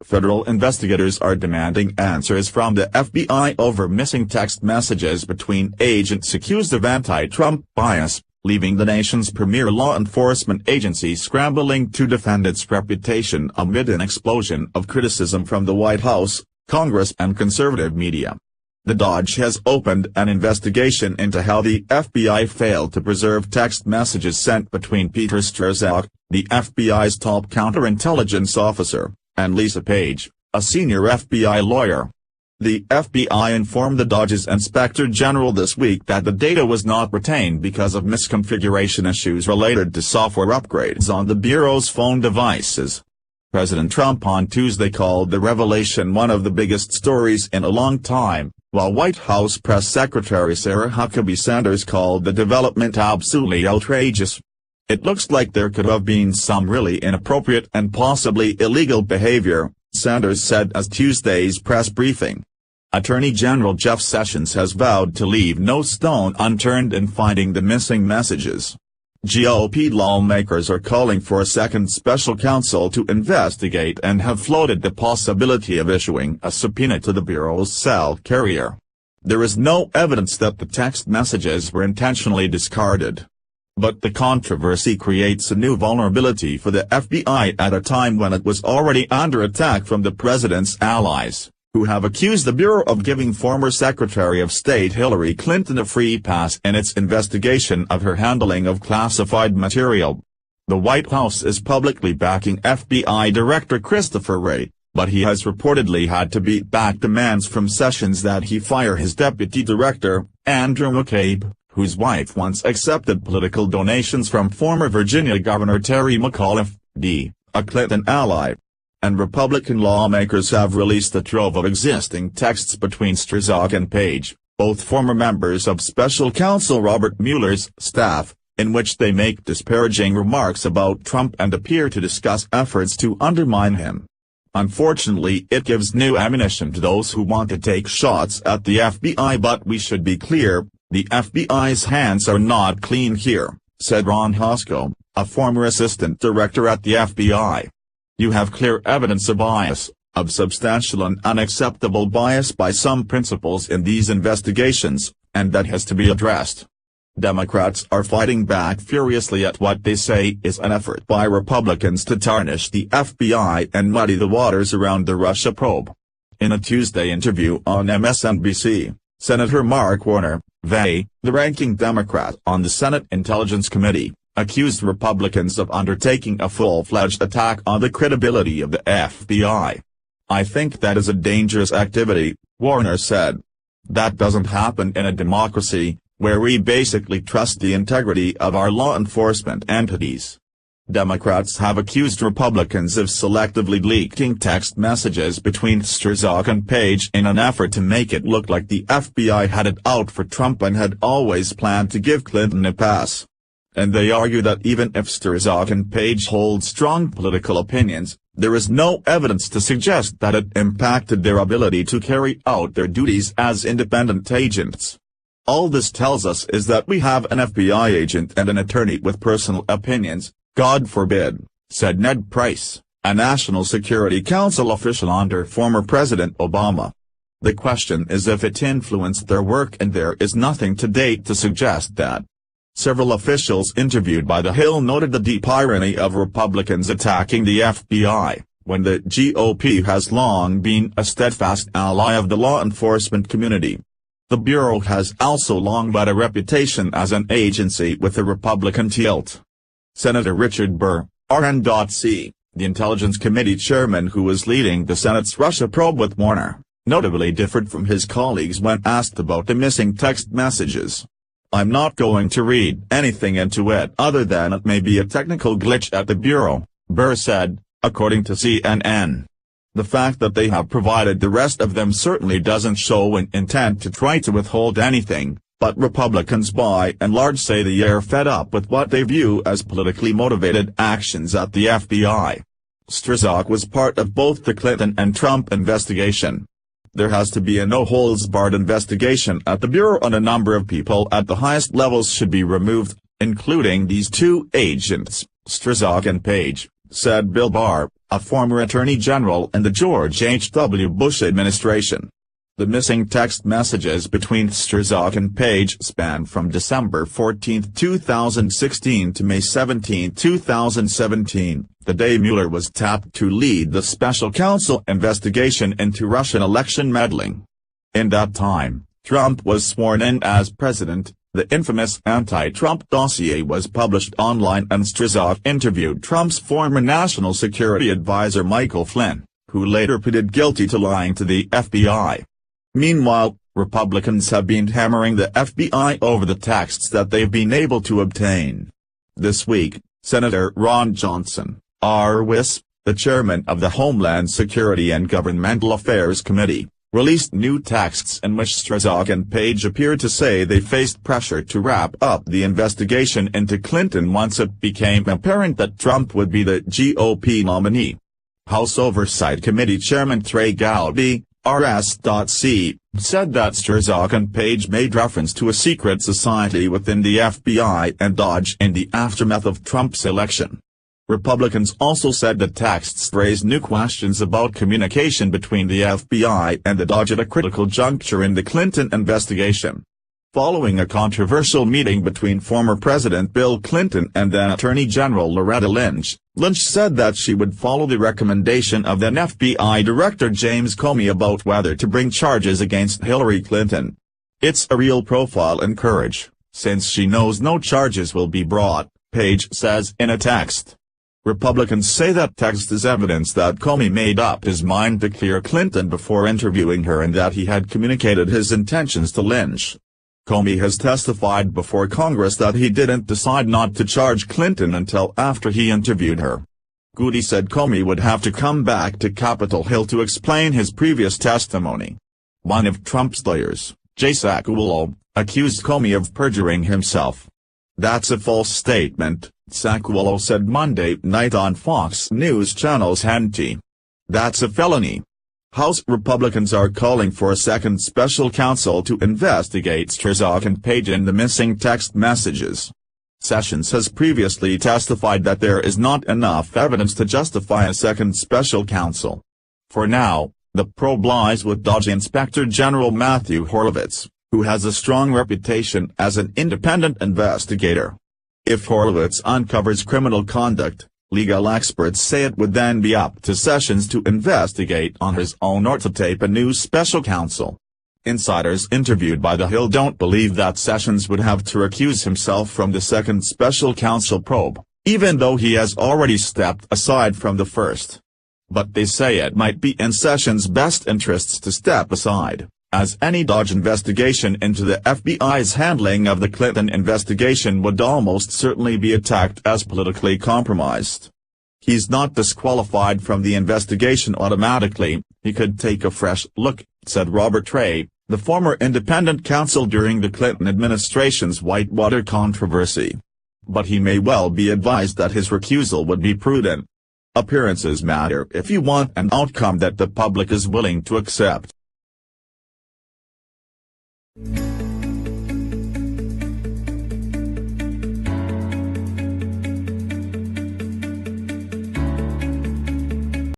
Federal investigators are demanding answers from the FBI over missing text messages between agents accused of anti-Trump bias, leaving the nation's premier law enforcement agency scrambling to defend its reputation amid an explosion of criticism from the White House, Congress and conservative media. The DOJ has opened an investigation into how the FBI failed to preserve text messages sent between Peter Strzok, the FBI's top counterintelligence officer, and Lisa Page, a senior FBI lawyer. The FBI informed the DOJ's Inspector General this week that the data was not retained because of misconfiguration issues related to software upgrades on the Bureau's phone devices. President Trump on Tuesday called the revelation one of the biggest stories in a long time, while White House Press Secretary Sarah Huckabee Sanders called the development absolutely outrageous. "It looks like there could have been some really inappropriate and possibly illegal behavior," Sanders said at Tuesday's press briefing. Attorney General Jeff Sessions has vowed to leave no stone unturned in finding the missing messages. GOP lawmakers are calling for a second special counsel to investigate and have floated the possibility of issuing a subpoena to the Bureau's cell carrier. There is no evidence that the text messages were intentionally discarded. But the controversy creates a new vulnerability for the FBI at a time when it was already under attack from the president's allies, who have accused the Bureau of giving former Secretary of State Hillary Clinton a free pass in its investigation of her handling of classified material. The White House is publicly backing FBI Director Christopher Wray, but he has reportedly had to beat back demands from Sessions that he fire his deputy director, Andrew McCabe, whose wife once accepted political donations from former Virginia Governor Terry McAuliffe, a Clinton ally. And Republican lawmakers have released a trove of existing texts between Strzok and Page, both former members of Special Counsel Robert Mueller's staff, in which they make disparaging remarks about Trump and appear to discuss efforts to undermine him. Unfortunately, it gives new ammunition to those who want to take shots at the FBI, but we should be clear, the FBI's hands are not clean here, said Ron Hosko, a former assistant director at the FBI. You have clear evidence of bias, of substantial and unacceptable bias by some principals in these investigations, and that has to be addressed. Democrats are fighting back furiously at what they say is an effort by Republicans to tarnish the FBI and muddy the waters around the Russia probe. In a Tuesday interview on MSNBC, Senator Mark Warner, the ranking Democrat on the Senate Intelligence Committee, accused Republicans of undertaking a full-fledged attack on the credibility of the FBI. "I think that is a dangerous activity," Warner said. "That doesn't happen in a democracy, where we basically trust the integrity of our law enforcement entities." Democrats have accused Republicans of selectively leaking text messages between Strzok and Page in an effort to make it look like the FBI had it out for Trump and had always planned to give Clinton a pass. And they argue that even if Strzok and Page hold strong political opinions, there is no evidence to suggest that it impacted their ability to carry out their duties as independent agents. "All this tells us is that we have an FBI agent and an attorney with personal opinions, God forbid," said Ned Price, a National Security Council official under former President Obama. "The question is if it influenced their work, and there is nothing to date to suggest that." Several officials interviewed by The Hill noted the deep irony of Republicans attacking the FBI, when the GOP has long been a steadfast ally of the law enforcement community. The Bureau has also long had a reputation as an agency with a Republican tilt. Senator Richard Burr, RN.C., the Intelligence Committee chairman who was leading the Senate's Russia probe with Warner, notably differed from his colleagues when asked about the missing text messages. "I'm not going to read anything into it other than it may be a technical glitch at the Bureau," Burr said, according to CNN. "The fact that they have provided the rest of them certainly doesn't show an intent to try to withhold anything, but Republicans by and large say they are fed up with what they view as politically motivated actions at the FBI." Strzok was part of both the Clinton and Trump investigation. There has to be a no-holds-barred investigation at the Bureau, and a number of people at the highest levels should be removed, including these two agents, Strzok and Page, said Bill Barr, a former attorney general in the George H.W. Bush administration. The missing text messages between Strzok and Page span from December 14, 2016 to May 17, 2017, the day Mueller was tapped to lead the special counsel investigation into Russian election meddling. In that time, Trump was sworn in as president. The infamous anti-Trump dossier was published online and Strzok interviewed Trump's former national security advisor Michael Flynn, who later pleaded guilty to lying to the FBI. Meanwhile, Republicans have been hammering the FBI over the texts that they've been able to obtain. This week, Senator Ron Johnson, RWIS, the chairman of the Homeland Security and Governmental Affairs Committee, released new texts in which Strzok and Page appeared to say they faced pressure to wrap up the investigation into Clinton once it became apparent that Trump would be the GOP nominee. House Oversight Committee Chairman Trey Gowdy, RS.C., said that Strzok and Page made reference to a secret society within the FBI and DOJ in the aftermath of Trump's election. Republicans also said the texts raised new questions about communication between the FBI and the DOJ at a critical juncture in the Clinton investigation. Following a controversial meeting between former President Bill Clinton and then Attorney General Loretta Lynch, Lynch said that she would follow the recommendation of then FBI Director James Comey about whether to bring charges against Hillary Clinton. "It's a real profile in courage, since she knows no charges will be brought," Page says in a text. Republicans say that text is evidence that Comey made up his mind to clear Clinton before interviewing her and that he had communicated his intentions to Lynch. Comey has testified before Congress that he didn't decide not to charge Clinton until after he interviewed her. Gowdy said Comey would have to come back to Capitol Hill to explain his previous testimony. One of Trump's lawyers, Jay Sekulow, accused Comey of perjuring himself. "That's a false statement," Sekulow said Monday night on Fox News Channel's Hannity. "That's a felony." House Republicans are calling for a second special counsel to investigate Strzok and Page in the missing text messages. Sessions has previously testified that there is not enough evidence to justify a second special counsel. For now, the probe lies with DOJ Inspector General Matthew Horowitz, who has a strong reputation as an independent investigator. If Horowitz uncovers criminal conduct, legal experts say it would then be up to Sessions to investigate on his own or to tape a new special counsel. Insiders interviewed by The Hill don't believe that Sessions would have to recuse himself from the second special counsel probe, even though he has already stepped aside from the first. But they say it might be in Sessions' best interests to step aside, as any DOJ investigation into the FBI's handling of the Clinton investigation would almost certainly be attacked as politically compromised. "He's not disqualified from the investigation automatically, he could take a fresh look," said Robert Ray, the former independent counsel during the Clinton administration's Whitewater controversy. "But he may well be advised that his recusal would be prudent. Appearances matter if you want an outcome that the public is willing to accept."